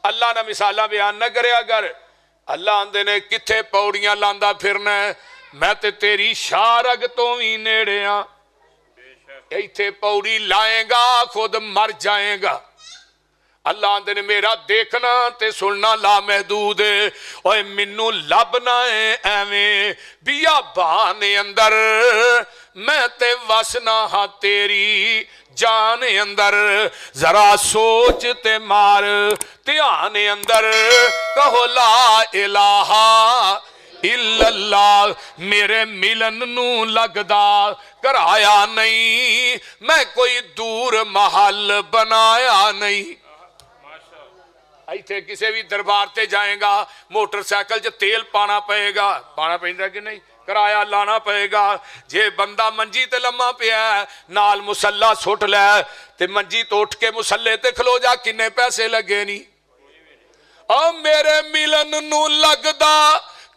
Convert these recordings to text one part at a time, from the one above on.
अल्लाह ना मिसालां बयान ना करया कर। अल्लाह आंदे ने किथे पौड़ियां लांदा फिरना है, मैं ते तेरी शारग तो भी नेड़े हाँ। इत्थे पौड़ी लाएगा खुद मर जाएगा। अल्लाह आंदे ने मेरा देखना ते सुनना ला महदूद है। ओए मैनू लभना है एवें बियाबान अंदर, मैं ते वसना हाँ तेरी जान अंदर। जरा सोच ते मार ध्यान अंदर, कहो ला इलाहा इल्लल्लाह। मेरे मिलन नू लगदा कराया नहीं, मैं कोई दूर महल बनाया नहीं। इत्थे किसी भी दरबार ते जाएगा, मोटरसाइकिल च तेल पाना पएगा, पाना पैंदा कि नहीं, किराया लाना पएगा। जे बंदा मंजी ते लम्मा पिया नाल मुसल्ला सुट लै ते मंजी तो उठ के मुसल्ले ते खलो जा, किन्ने पैसे लगे नहीं। ओ मेरे मिलन नू लगदा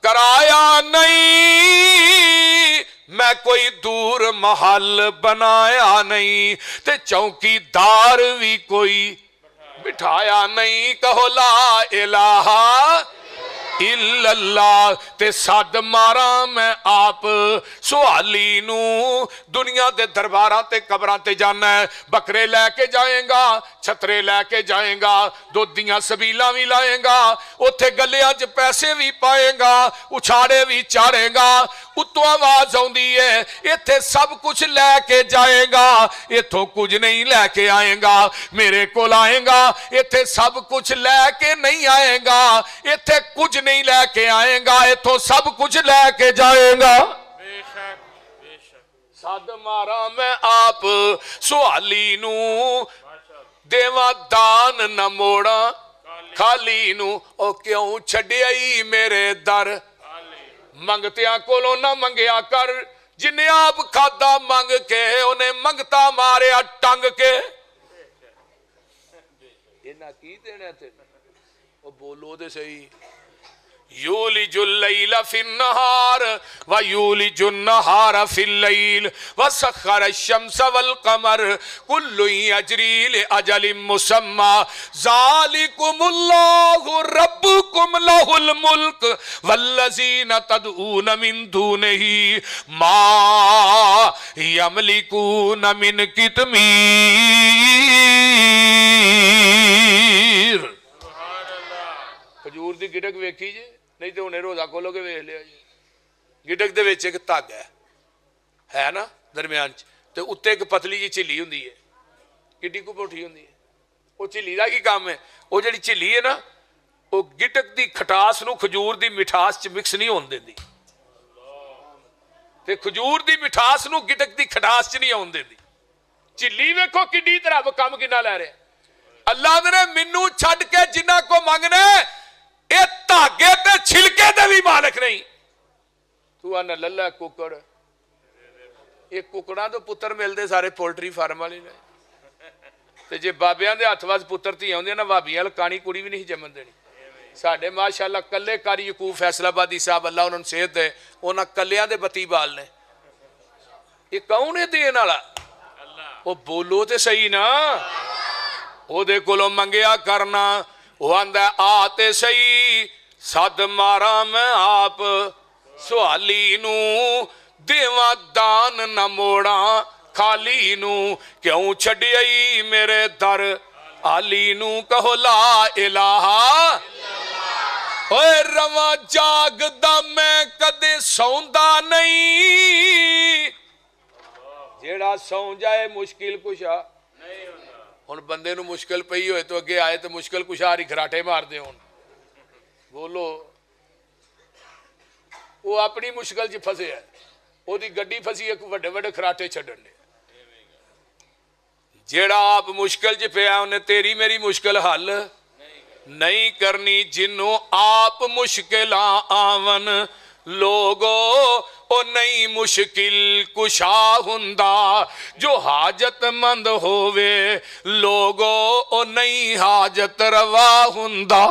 कराया नहीं, मैं कोई दूर महल बनाया नहीं, ते चौकीदार भी कोई बिठाया नहीं। कहो ला इलाहा इल्लल्लाह। ते सद मारा मैं आप सुहाली नू, दुनिया दे दरबारां ते कबरां ते जाना है, बकरे लैके जाएगा, छतरे लैके जाएगा, दुध दियां सबीलां भी लाएगा, उत्थे गलियां च पैसे भी पाएगा, उछाड़े भी चाड़ेगा। उत्तों आवाज आउंदी है इत्थे सब कुछ लैके जाएगा, इथों कुछ नहीं लैके आएगा। मेरे कोल आएगा इत्थे सब कुछ लैके नहीं आएगा, इत्थे कुछ नहीं लैके आएगा, इथों सब कुछ लैके जाएगा। बेशक बेशक। सद मारा मैं आप सुहाली नू, देवा दान न मोड़ा खाली नू। ओ क्यों छड्डिया ई मेरे दर, मंगतिया कोलों ना मंगया कर। जिन्हें आप खादा मंग के, उन्हें मंगता मारिया टंग के। इन्ना की देना तेन, ओ बोलो दे सही। यूलिजुल लैला फिन्नहार व यूलिजुन नहार फिल्लैल व सख्खर अश-शम्स वल कमर कुल्लुन यजरी लिअजलिन मुसम्मा ज़ालिकुमुल्लाहु रब्बुकुम लहुल मुल्क वल्लज़ीना तदऊन मिन दूनिही मा यमलिकून मिन कितमीर। खजूर दी गिटक वेखी जे, नहीं तो उन्हें रोजा खोलोगे वेख लिया जी। गिटक दे विच एक धागा है ना दरम्यान च, ते उत्ते एक पतली जी झिल्ली हुंदी है, किड्डी कु पुठी हुंदी है। वो झिल्ली दा की काम है, वो जिहड़ी झिल्ली है ना, वो गिटक दी खटास नूं खजूर दी मिठास च मिक्स नहीं होण दिंदी, ते खजूर दी मिठास नूं गिटक दी खटास च नहीं आउण दिंदी। झिल्ली वेखो किड्डी तरह काम किन्ना लै रहा। अल्लाह ने मैनू छड्ड के जिन्ना को मंगना ये धागे ते छिलके दे भी मालिक नहीं। तू आना लल्ला कुकड़, ये कुकड़ा तो पुत्र मिलते सारे पोल्ट्री फार्म वाले ने, ते जे बाबियां दे हत्थ वस पुत्र धी आउंदियां ना, भाबियां कानी कुड़ी भी नहीं जमन देनी। साडे माशाअल्लाह कल्ले कारी यकूब फैसलाबादी साहब, अल्लाह उन्होंने सेहत दे, उन्हां कल्लियां दे बत्ती बाल ने। ये कौन है देन वाला? वो बोलो ते सही ना, ओदे कोलों मंगया करना। वो आंदा आते सही, सद मारा मैं आप सुहाली नू, देवा दान न मोड़ा खाली नू। क्यों छड्डिया ई मेरे दर आली नू, कहो ला इलाहा। ओए रवा जागदा मैं कदे सौंदा नहीं, जेड़ा सौ जाए मुश्किल कुशा नहीं होता। हुण बंदे नू मुश्किल पई होए तो अगे आए तो मुश्किल कुशार ही खराटे मारदे होण। बोलो वो अपनी मुश्किल च फसे है, ओदी गड्डी फसी एक वड्डे वड्डे खराटे छड्डण दे। जेड़ा आप मुश्किल च पिया उन्हें तेरी मेरी मुश्किल हल नहीं करनी। जिन्हों आप मुश्किलां आवन लोगो ओ नहीं मुश्किल कुशा हुंदा, जो हाजतमंद होवे लोगो ओ नहीं हाजत रवा हुंदा।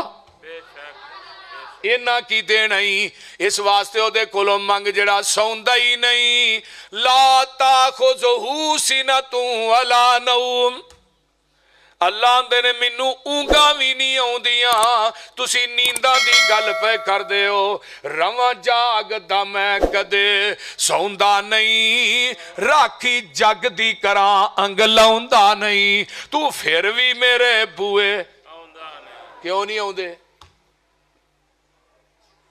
इन्ना की देना ही, इस वास्ते ओदे कोलों मंग जड़ा सौंदा ही नहीं। ला ताखुज़हू सिनतुन वला नौम, अल्लाह आंदे ने मैनू ऊंगा भी नहीं आउंदियां तुसी नींदां दी गल पे करदे हो रवां जागदा मैं कदे सौंदा नहीं राखी जग दी करा अंग लाउंदा नहीं तू फिर भी मेरे बूए क्यों नहीं आउंदे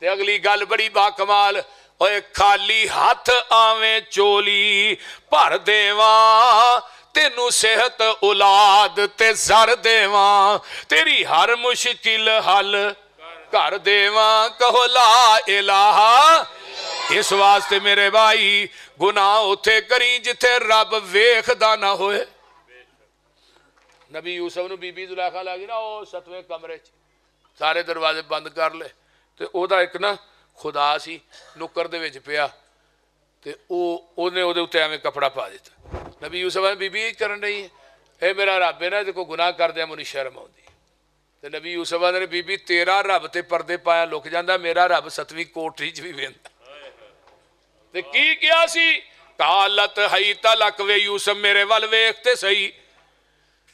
ते अगली गल बड़ी बाकमाल ओए खाली हाथ आवे चोली भर देवां तेनू सेहत औलाद ते जर देवां तेरी हर मुश्किल हल कर देवां कहो ला इलाहा इस वास्ते मेरे भाई गुनाह उथे करी जिथे रब वेखदा ना होए नबी यूसुफ नूं बीबी जुलैखा लगी ना वो 7वें कमरे च सारे दरवाजे बंद कर ले ते ओदा एक ना खुदा सी नुक्कर दे विच पिया ते ओने ओदे उत्ते एवें कपड़ा पा दिता नबी यूसुफ ने बीबी करन रही है ए मेरा रब है ना ते कोई गुनाह कर दिया मैनूं शर्म आउंदी ते नबी यूसुफ ने बीबी तेरा रब ते पर्दे पाया लुक जांदा मेरा रब 7वीं कोठरी च भी वेंदा ते की किया सी कालत हई तलक वे यूसुफ मेरे वल वेख ते सही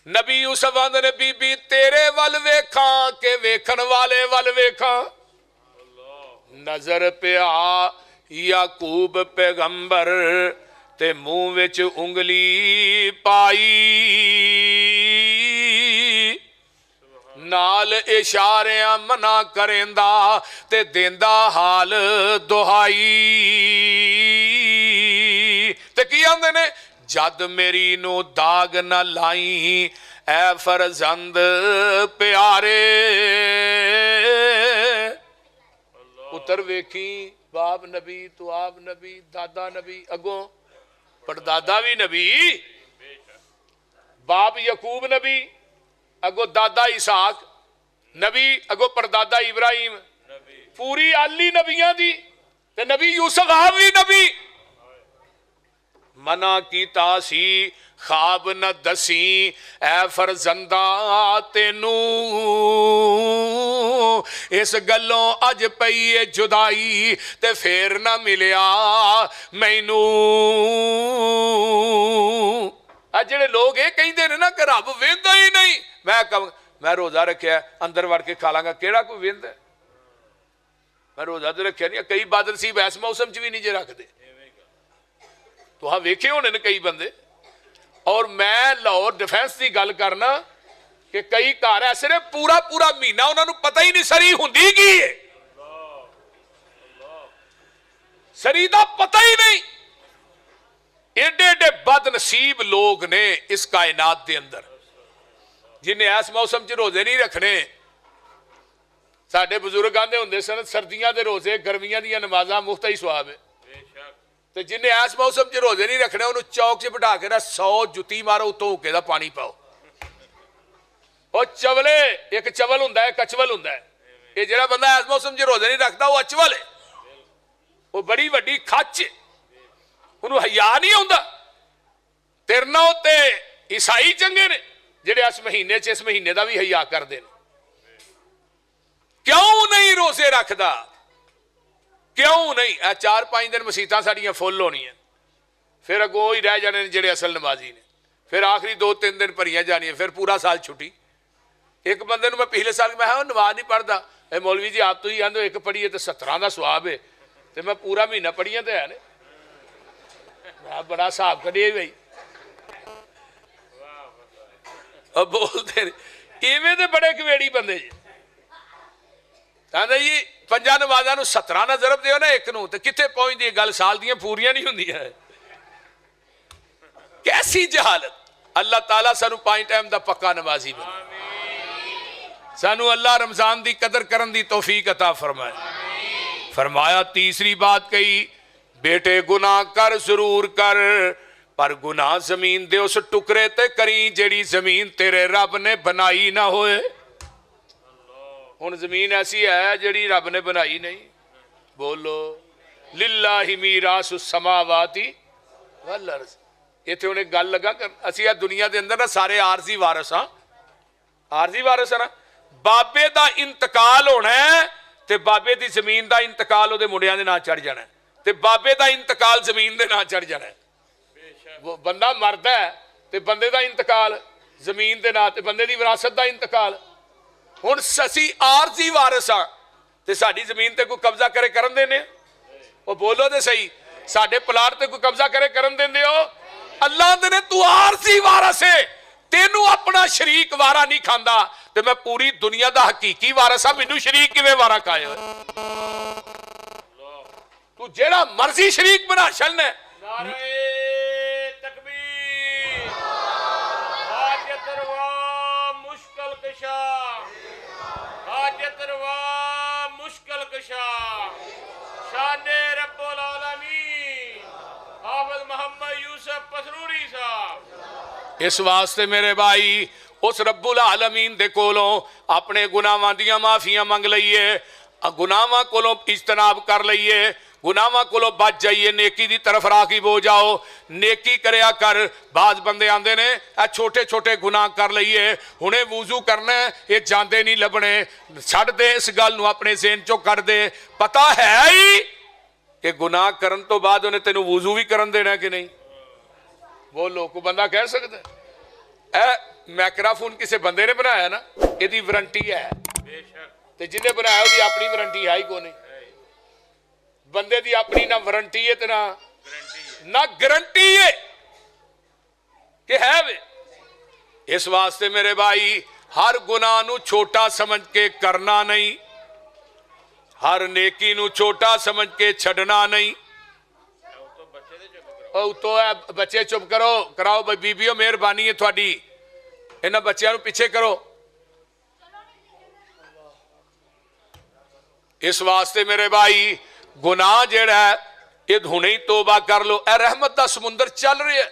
नबी यूसुफ ने बीबी तेरे वल वेखां के वेखण वाले वल वेखां नजर पिया याकूब पैगंबर ते मुंह विच उंगली पाई नाल इशारियां मना करेंदा ते देंदा हाल दुहाई ते की आंदे ने जद मेरी नू दाग न लाई ऐ फरजंद प्यारे पुत्र वेखी बाप नबी तू आप नबी दादा नबी अगों परदादा भी नबी बाप यकूब नबी अगो दादा इसहाक नबी अगो परदादा इब्राहिम पूरी आली नबियां दी ते नबी यूसुफ आप भी नबी मना कीता सी खाब न दसी ऐ फरजंदा तेनू इस गलों अज पई है जुदाई ते फिर ना मिलिया मैनू जेड़े लोग ये कहते हैं ना कि रब वेंदा ही नहीं मैं रोजा रखिया अंदर वड़ के खा लांगा केड़ा कोई वेंदा मैं रोजा तो रखिया नहीं कई बादल सी इस मौसम च भी नहीं जे रखते तो हाँ वेखे होने ने कई बंदे और मैं लाहौर डिफेंस की गल करना कि कई घर ऐसे ने पूरा पूरा महीना उन्होंने पता ही नहीं सरी हुंदी की है सरी का पता ही नहीं एडे एडे बदनसीब लोग ने इस कायनात के अंदर जिन्हें इस मौसम च रोजे नहीं रखने साडे बुजुर्ग आंदे हुंदे सन सर्दियां दे रोजे गर्मियां दी नमाज़ां मुफ्त ही सवाब है ते जिन्हें इस मौसम च रोजे नहीं रखने उन्होंने चौक च बिठा के 100 जुती मारो उतों हुक्के दा पानी पाओ और चवले एक चवल हुंदा है कचवल हुंदा है ये जिहड़ा बंदा इस मौसम च रोजे नहीं रखता वो अचवल है वो बड़ी वड्डी खच उन्होंने हया नहीं आउंदा तेरे नाल ते ईसाई चंगे ने जिहड़े इस महीने का भी हया करते हैं क्यों नहीं रोजे रखदा क्यों नहीं 4-5 दिन मसीतां साड़ियां फुल होनियां फिर अगों ही रह जाने जिहड़े असल नमाजी ने फिर आखिरी 2-3 दिन भरियां जानियां फिर पूरा साल छुट्टी एक बंदे मैं पिछले साल मैं नमाज नहीं पढ़ता मौलवी जी आप तो ही आंदे एक पढ़िए तो 17 का सवाब है तो मैं पूरा महीना पढ़िया तो है ने मैं बड़ा हिसाब कढ़िए भाई बोलते इवें तो बड़े कवेड़ी बंदे कहते जी 5 नमाज़ां नूं 17 ना ज़रब दिओ ना एक नूं ते कित्थे पहुंचदी है गल साल दियां पूरियां नहीं हुंदियां कैसी जहालत अल्लाह ताला सानू 5 टाइम दा पक्का नमाजी बना सानू अल्लाह रमजान दी कदर करन दी तौफीक अता फरमाए फरमाया तीसरी बात कही बेटे गुनाह कर जरूर कर पर गुनाह जमीन दे उस टुकड़े ते करी जेड़ी जमीन तेरे रब ने बनाई ना होए हुण जमीन ऐसी है जेड़ी रब ने बनाई नहीं बोलो लिल्लाहि मीरासु समावाति वल अर्ज़ इत्थे हुण गल लगा कर असीं आ दुनिया दे अंदर ना सारे आरजी वारिस हां ना बाबे दा इंतकाल होना है ते बाबे दी जमीन दा इंतकाल उहदे मुंडियां दे नां चढ़ जाना है ते बाबे दा इंतकाल जमीन दे नां चढ़ जाना है वो बंदा मरदा है ते बंदे दा इंतकाल ਜ਼ਮੀਨ ਦੇ ਨਾਂ ਤੇ ਬੰਦੇ ਦੀ ਵਿਰਾਸਤ ਦਾ ਇੰਤਕਾਲ। ਹੁਣ ਅਸੀਂ ਆਰਜ਼ੀ ਵਾਰਿਸ ਆ ਤੇ ਸਾਡੀ ਜ਼ਮੀਨ ਤੇ ਕੋਈ ਕਬਜ਼ਾ ਕਰੇ ਕਰਨ ਦੇਨੇ? ਉਹ ਬੋਲੋ ਤੇ ਸਹੀ, ਸਾਡੇ ਪਲਾਟ ਤੇ ਕੋਈ ਕਬਜ਼ਾ ਕਰੇ ਕਰਨ ਦਿੰਦੇ ਹੋ? ਅੱਲਾਹ ਦੇ ਨੇ ਤੂੰ ਆਰਜ਼ੀ ਵਾਰਿਸ ਹੈ, ਤੈਨੂੰ ਆਪਣਾ ਸ਼ਰੀਕ ਵਾਰਾ ਨਹੀਂ ਖਾਂਦਾ ਤੇ ਮੈਂ ਪੂਰੀ ਦੁਨੀਆ ਦਾ ਹਕੀਕੀ ਵਾਰਿਸ ਆ, ਮੈਨੂੰ ਸ਼ਰੀਕ ਕਿਵੇਂ ਵਾਰਾ ਖਾਏ? ਤੂੰ ਜਿਹੜਾ ਮਰਜ਼ੀ ਸ਼ਰੀਕ ਬਣਾ ਛੱਡਣਾ। ਨਾਰੇ ਤਕਬੀਰ, ਹਾਜਤ ਰਵਾ ਮੁਸ਼ਕਲ ਕਸ਼ਾ, हाजत रवा मुश्किल कशा, शाने रब्बुल आलमीन हाफिज मोहम्मद यूसुफ पसरूरी साहब। इस वास्ते मेरे भाई उस रब्बुल आलमीन दे कोलों अपने गुनाहां दियां माफियां मंग लईए, गुनाहां कोलों इज्तनाब कर लईए, गुनाहां कोलों बच जाइए, नेकी दी तरफ राग़िब हो जाओ, नेकी करया कर। बाज बंदे आंदे ने आ छोटे छोटे गुनाह कर लईए, हुणे वुजू करना ये जांदे नहीं लभणे, छड्ड दे इस गल नूं अपने ज़हन चों कर दे। पता है ही कि गुनाह करन तो बाद उन्हें तेनू वुजू भी करन देना कि नहीं? बोलो, कोई बंदा कह सकदा है? माइक्रोफोन किसी बंदे ने बनाया ना, इसकी वारंटी है बेशक, ते जिन्हें बनाया उसकी अपनी वारंटी है ही कोई नहीं। बंदे दी अपनी ना वारंटी है ना गारंटी है कि है वे। इस वास्ते मेरे भाई हर गुनाह नू छोटा समझ के करना नहीं, हर नेकी नू छोटा समझ के छड़ना नहीं। तो बच्चे चुप करो, कराओ भाई बीबियो, मेहरबानी है थोड़ी, इन्हां बच्चों नू पीछे करो। इस वास्ते मेरे भाई गुनाह जेड़ा है ये हुणे ही तौबा कर लो। ए रहमत दा समुंदर चल रहा है।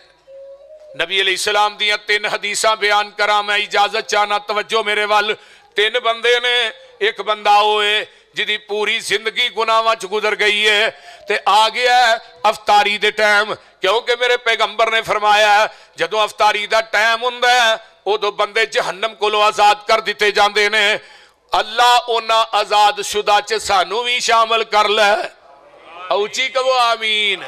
नबी अलैहिस्सलाम दियां 3 हदीसां बयान करा, मैं इजाजत चाहना, तवज्जो मेरे वाल। 3 बंदे ने, एक बंदा होए जिदी पूरी जिंदगी गुनाहां च गुजर गई है ते आ गया अफतारी दे टाइम, क्योंकि मेरे पैगंबर ने फरमाया जदों अफतारी दा टाइम हुंदा है उदों बंदे जहन्नम कोलों आजाद कर दिते जांदे ने। अल्लाह उन्हां आजाद शुदा च सानू भी शामिल कर ले। उची कहो आमीन।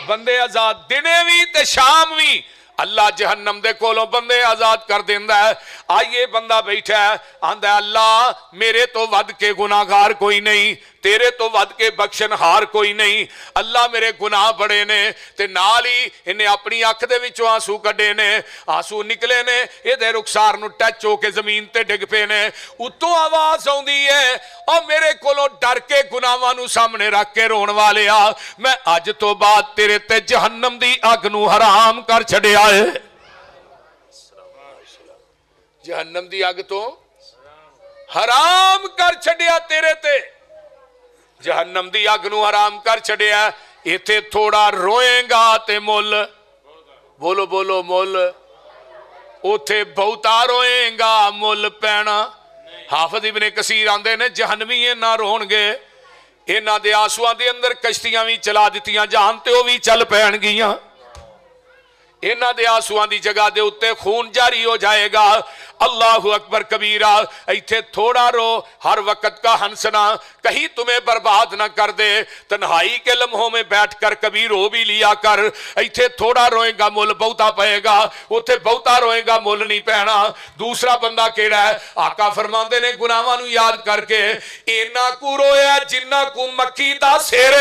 बंदे आजाद दिने भी ते शाम भी अल्लाह जहन्नम दे कोलों बंदे आजाद कर देंदा है। आइए बंदा बैठा है, आंदा अल्लाह मेरे तो वध के गुनाहगार कोई नहीं, तेरे तो वध के बख्शनहार कोई नहीं। अल्लाह मेरे गुनाह बड़े ने ते नाल ही इन्हें अपनी अख दे विचों आंसू कढे ने, आंसू निकले ने, इहदे रुखसार नूं टच हो के जमीन ते डिग पे ने। उत्तों आवाज आउंदी है, और मेरे कोलों डर के गुनाहां नूं सामने रख के रोण वाले आ, मैं अज तो बाद तेरे ते जहन्नम दी अग नूं हराम कर छड़िया है। जहन्नम दी अग तो हराम कर छड़िया, तेरे ते जहन्नम दी अग नूं हराम कर छड़िया। इथे थोड़ा रोएगा ते मुल, बोलो बोलो मुल, उथे बहुता रोएगा मुल पैना। हाफिज इब्ने कसीर आंदे ने जहन्नमी इन्ना रोणगे, इन्हां दे आंसुआं दे अंदर कश्तियां भी चला दित्तियां जान ते ओह भी चल पैणगियां। इन्हां दे आंसुआं दी जगह दे उत्ते खून जारी हो जाएगा। अल्लाहु अकबर कबीरा। इथे थोड़ा रो, हर वक्त का हंसना कहीं तुम्हें बर्बाद ना कर दे। तन्हाई के लम्हों में बैठ कर कभी रो भी लिया कर। इथे थोड़ा रोएगा मुल बहुता पएगा, उथे बहुता रोएगा मुल नहीं पैना। दूसरा बंदा केड़ा है? आका फरमांदे ने गुनाहां नूं याद करके इन्ना कु रोया जिन्ना कु मक्की दा सिर।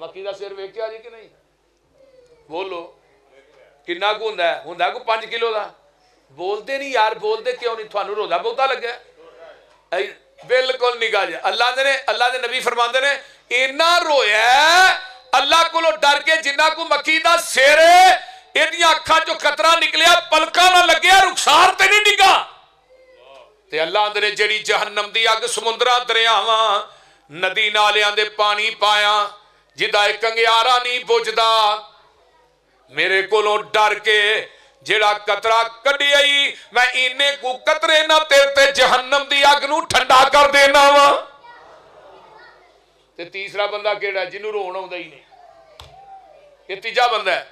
मक्की दा सिर वेखिया जी कि नहीं? बोलो किन्ना कु हुंदा है? हुंदा कोई 5 किलो दा? बोलते नहीं यार, बोलते क्यों नहीं? थानू रोजा बहुता लगे? बिल्कुल नहीं गल। अल्लाह दे नबी फरमांदे ने इन्ना रोया अल्लाह कोलों डर के जिन्ना को मक्खी दा सिर, इहदियां अखां चों खतरा निकलिया, पलका ना लग्या, रुखसार ते नहीं डिगा। ते अल्लाह दे जेड़ी जहन्नम दी अग समुंदरां दरियावां नदी नालियां दे पानी पाया, जिदा एक अंगियारा नहीं बुझदा, मेरे कोलों डर के जेड़ा कतरा कढ़ी आई, मैं इन्ने को कतरे ना तेरे ते जहन्नम दी अग नूं ठंडा कर देना वा। ते तीसरा बंदा केड़ा? जिन्हों रोण आउंदा ही नहीं। ये तीजा बंदा है,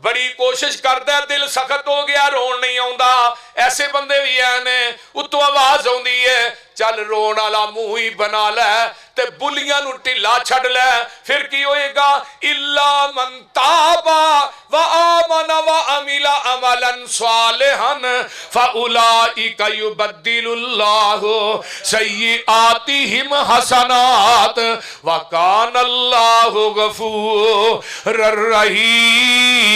बड़ी कोशिश करता है, दिल सख्त हो गया, रोण नहीं आउंदा। ऐसे बंदे भी है ने। उत्तों आवाज आउंदी है, चल रोण वाला मुंह ही बना लै ते बुलियां नू ढिला छड़ लै फिर की होएगा इल्ला मन ताबा व आमन व अमिला अमलन सालिहन फउलाइका युबद्दिलुल्लाहु सय्यिआतिहिम हसनात व कानल्लाहु गफूरर रहीम।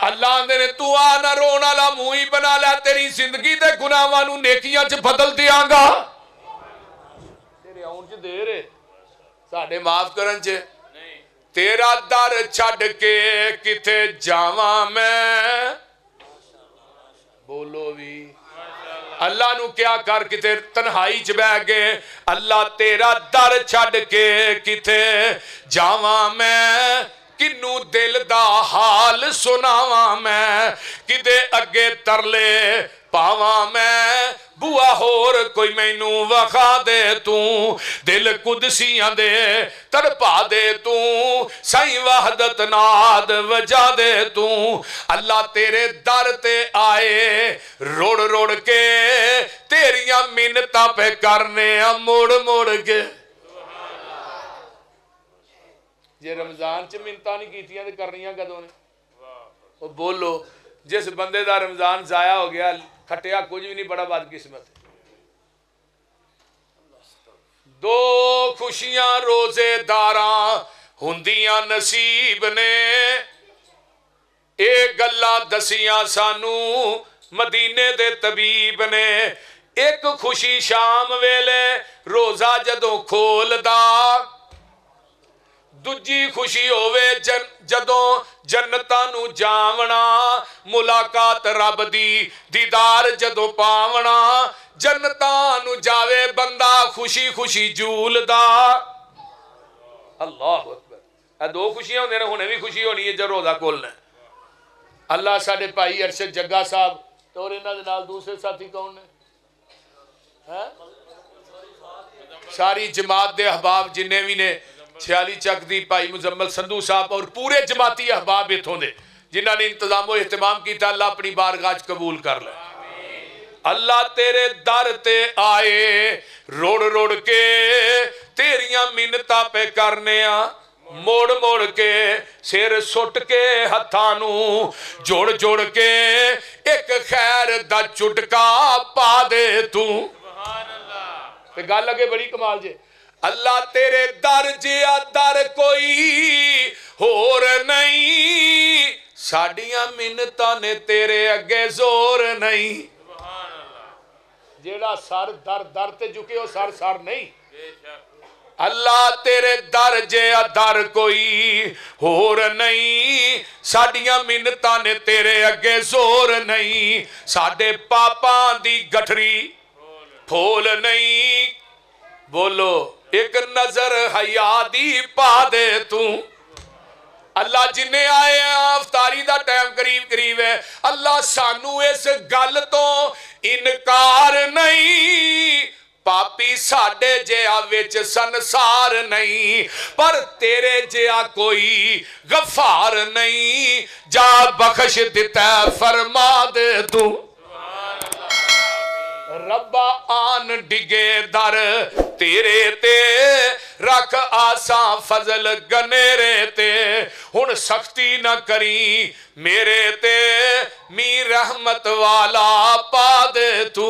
अल्लाह ने तू आ ना रोण वाला मुंह ही बना लै तेरी जिंदगी दे गुनाहां नू नेकियां च बदल दियांगा। तेरे आउण च देर है साडे माफ करन च तेरा दर छड़ के किथे जावां मैं बोलो भी अल्लाह नू क्या कर किथे तन्हाई च बह गए अल्लाह तेरा दर छड़ के किथे जावां मैं किनू दिल दा हाल सुनावा मैं किदे अगे तरले पावा मैं बुआ होर कोई मैनू वखा दे तू दिल कुदसियां दे तड़पा दे तू साईं वहदत नाद वजा दे तू। अल्लाह तेरे दर ते आए रोड़ रोड़ के तेरियां मिन्नतां पे करने मुड़ मुड़ के। जे रमजान च मिन्नतां नहीं कीतियां ते करनियां कदों ने? ओ बोलो जिस बंदे दा रमजान जाया हो गया खटिया कुछ भी नहीं बड़ा बदकिस्मत है। दो खुशियां रोजेदारां हुंदियां नसीब ने ये गल्लां दसियां सानू मदीने दे तबीब ने। एक खुशी शाम वेले रोजा जदों खोलदा दूजी खुशी होवे जदों जन्नतां नू जावना मुलाकात रब दी दीदार जदों पावना जन्नतां नू जावे बंदा खुशी खुशी झूलदा। अल्लाह अकबर। दो खुशियां होंदियां ने हुणे भी खुशी होनी है जब रोजा खोलना। अल्लाह साडे भाई अरशद जग्गा साहब तो इन्हां दे नाल दूसरे साथी कौन ने हैं सारी जमात दे अहबाब जिन्ने भी ने छियाली चक दी भाई मुजम्मल संधू साहब और पूरे जमाती अहबाब इथों दे जिन्हां ने इंतजामो एहतमाम किया अल्लाह अपनी बारगाह च कबूल कर ले। अल्लाह तेरे दर ते आए रोड़ रोड़ के तेरियां मिन्नतां पे करने मोड़ मोड़ के सिर सुट के हत्थां नू जोड़ जोड़ के एक खैर दा चुटका पा दे तू। ते गल अगे बड़ी कमाल जे अल्लाह तेरे दर जिया दर कोई होर नहीं साडियां मिन्नतां ने तेरे अगे जोर नहीं। जेड़ा सर दर दर ते झुके ओ सर सर नहीं। अल्लाह तेरे दर जिया दर कोई होर नहीं साडियां मिन्नतां ने तेरे अगे जोर नहीं। साडे पापां दी गठरी फोल नहीं बोलो एक नजर हया दी पा दे तू। अल्लाह जिन्ने आए अफतारी दा टाइम करीब करीब है अल्लाह सानू इस गल तो इनकार नहीं पापी साडे जिहा विच संसार नहीं पर तेरे जिहा कोई गफार नहीं जा बख्श दिता फरमा दे तू। रब्बा आन डिगे दर तेरे ते रख आसा फजल गनेरे ते हुण सख्ती न करी मेरे ते मी रहमत वाला पा दे तू।